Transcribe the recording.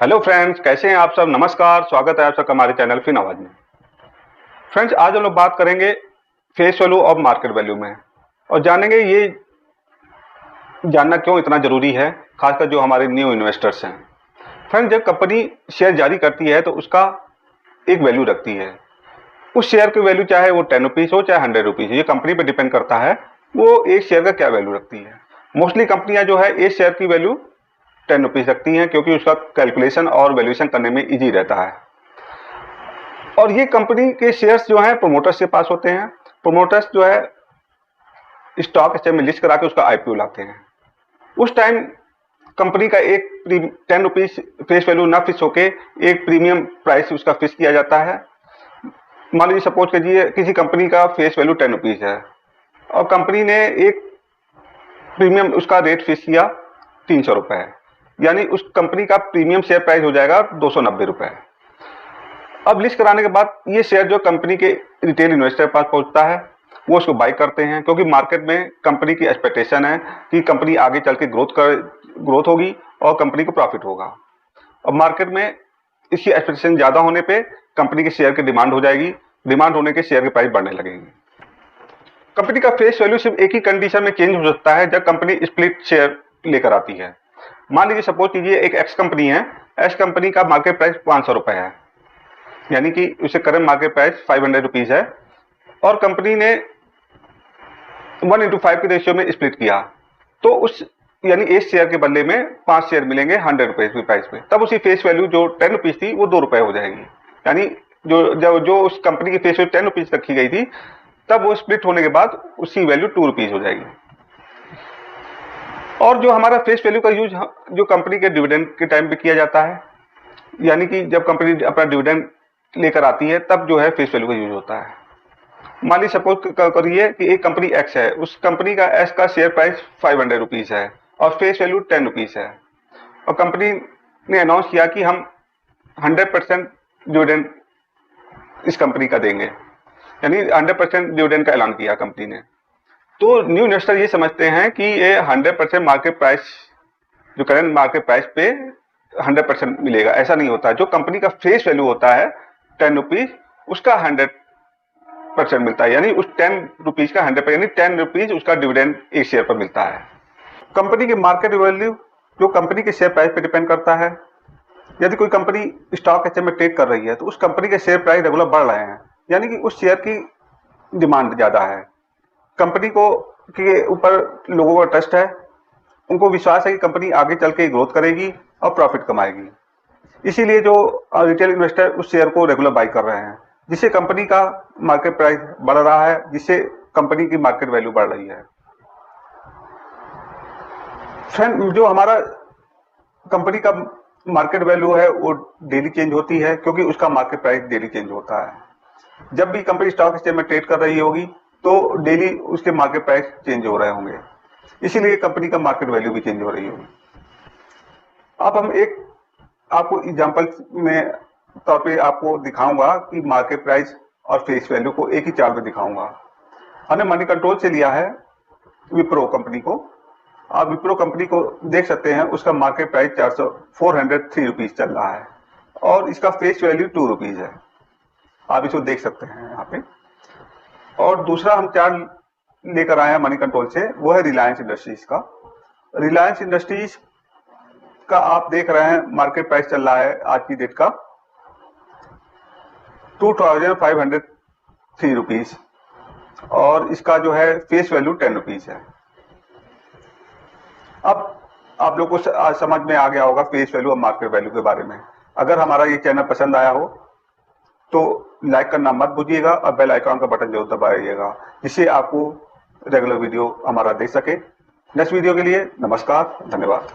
Hello friends, कैसे हैं आप सब। नमस्कार, स्वागत है आप सबका हमारे चैनल फिन आवाज में। फ्रेंड्स, आज हम लोग बात करेंगे फेस वैल्यू और मार्केट वैल्यू में और जानेंगे ये जानना क्यों इतना जरूरी है, खासकर जो हमारे न्यू इन्वेस्टर्स हैं। फ्रेंड्स, जब कंपनी शेयर जारी करती है तो उसका एक वैल्यू रखती है। उस शेयर की वैल्यू चाहे वो 10 रुपीज़ हो चाहे 100 रुपीज़ हो, ये कंपनी पर डिपेंड करता है वो एक शेयर का क्या वैल्यू रखती है। मोस्टली कंपनियां जो है एक शेयर की वैल्यू 10 रुपीज़ रखती हैं, क्योंकि उसका कैलकुलेशन और वैल्यूएशन करने में इजी रहता है। और ये कंपनी के शेयर्स जो हैं प्रोमोटर्स के पास होते हैं। प्रोमोटर्स जो है स्टॉक एक्सचेंज में लिस्ट करा के उसका आईपीओ लाते हैं। उस टाइम कंपनी का एक 10 रुपीज़ फेस वैल्यू ना फिक्स होके एक प्रीमियम प्राइस उसका फिक्स किया जाता है। मान लीजिए सपोज कीजिए किसी कंपनी का फेस वैल्यू 10 रुपीज़ है और कंपनी ने एक प्रीमियम उसका रेट फिक्स किया 300 रुपये, यानी उस कंपनी का प्रीमियम शेयर प्राइस हो जाएगा 290 रुपये। अब लिस्ट कराने के बाद ये शेयर जो कंपनी के रिटेल इन्वेस्टर के पास पहुंचता है, वो उसको बाई करते हैं, क्योंकि मार्केट में कंपनी की एक्सपेक्टेशन है कि कंपनी आगे चल के ग्रोथ होगी और कंपनी को प्रॉफिट होगा। अब मार्केट में इसकी एक्सपेक्टेशन ज़्यादा होने पे कंपनी के शेयर की डिमांड हो जाएगी। डिमांड होने के शेयर की प्राइस बढ़ने लगेगी। कंपनी का फेस वैल्यू सिर्फ एक ही कंडीशन में चेंज हो सकता है, जब कंपनी स्प्लिट शेयर लेकर आती है। मान लीजिए सपोज कीजिए एक एक्स कंपनी है। एक्स कंपनी का मार्केट प्राइस 500 रुपये है, यानी कि उसे करंट मार्केट प्राइस 500 रुपीज़ है, और कंपनी ने 1:5 के रेशियो में स्प्लिट किया, तो उस यानी एक शेयर के बदले में 5 शेयर मिलेंगे 100 रुपये की प्राइस पे। तब उसी फेस वैल्यू जो 10 रुपीज़ थी वो 2 रुपये हो जाएगी। यानी जो उस कंपनी की फेस वैल्यू 10 रुपीज़ रखी गई थी, तब वो स्प्लिट होने के बाद उसकी वैल्यू 2 रुपीज़ हो जाएगी। और जो हमारा फेस वैल्यू का यूज जो कंपनी के डिविडेंड के टाइम पे किया जाता है, यानी कि जब कंपनी अपना डिविडेंड लेकर आती है तब जो है फेस वैल्यू का यूज होता है। मान लीजिए सपोज करिए कि एक कंपनी एक्स है, उस कंपनी का एक्स का शेयर प्राइस 500 रुपीज़ है और फेस वैल्यू 10 रुपीज़ है, और कंपनी ने अनाउंस किया कि हम 100% डिविडेंड इस कंपनी का देंगे, यानी 100% डिविडेंड का ऐलान किया कंपनी ने। तो न्यू इन्वेस्टर ये समझते हैं कि ये 100% मार्केट प्राइस, जो करंट मार्केट प्राइस पे 100% मिलेगा। ऐसा नहीं होता। जो कंपनी का फेस वैल्यू होता है 10 रुपीज़, उसका 100% मिलता है, यानी उस 10 रुपीज़ का 100%, यानी 10 रुपीज़ उसका डिविडेंड एक शेयर पर मिलता है। कंपनी की मार्केट वैल्यू जो कंपनी के शेयर प्राइस पर डिपेंड करता है। यदि कोई कंपनी स्टॉक एक्सचेंज में ट्रेड कर रही है तो उस कंपनी के शेयर प्राइस रेगुलर बढ़ रहे हैं, यानी कि उस शेयर की डिमांड ज़्यादा है। कंपनी को के ऊपर लोगों का ट्रस्ट है, उनको विश्वास है कि कंपनी आगे चल के ग्रोथ करेगी और प्रॉफिट कमाएगी। इसीलिए जो रिटेल इन्वेस्टर उस शेयर को रेगुलर बाई कर रहे हैं, जिससे कंपनी का मार्केट प्राइस बढ़ रहा है, जिससे कंपनी की मार्केट वैल्यू बढ़ रही है। फ्रेंड, जो हमारा कंपनी का मार्केट वैल्यू है वो डेली चेंज होती है, क्योंकि उसका मार्केट प्राइस डेली चेंज होता है। जब भी कंपनी स्टॉक एक्सचेंज में ट्रेड कर रही होगी तो डेली उसके मार्केट प्राइस चेंज हो रहे होंगे, इसीलिए कंपनी का मार्केट वैल्यू भी चेंज हो रही होगी। अब हम एक आपको एग्जांपल में तौर पे आपको दिखाऊंगा कि मार्केट प्राइस और फेस वैल्यू को एक ही चार्ट में दिखाऊंगा। हमने मनी कंट्रोल से लिया है विप्रो कंपनी को। आप विप्रो कंपनी को देख सकते हैं, उसका मार्केट प्राइस 403 रुपीज़ चल रहा है और इसका फेस वैल्यू 2 रुपीज़ है। आप इसको देख सकते हैं यहाँ पे। और दूसरा हम चार्ट लेकर आए हैं मनी कंट्रोल से, वो है रिलायंस इंडस्ट्रीज का। रिलायंस इंडस्ट्रीज का आप देख रहे हैं मार्केट प्राइस चल रहा है आज की डेट का 2503 रुपीज़ और इसका जो है फेस वैल्यू 10 रुपीज़ है। अब आप लोग को समझ में आ गया होगा फेस वैल्यू और मार्केट वैल्यू के बारे में। अगर हमारा ये चैनल पसंद आया हो तो लाइक करना मत भूलिएगा और बेल आइकॉन का बटन जरूर दबाइएगा, जिससे आपको रेगुलर वीडियो हमारा देख सके। नेक्स्ट वीडियो के लिए नमस्कार, धन्यवाद।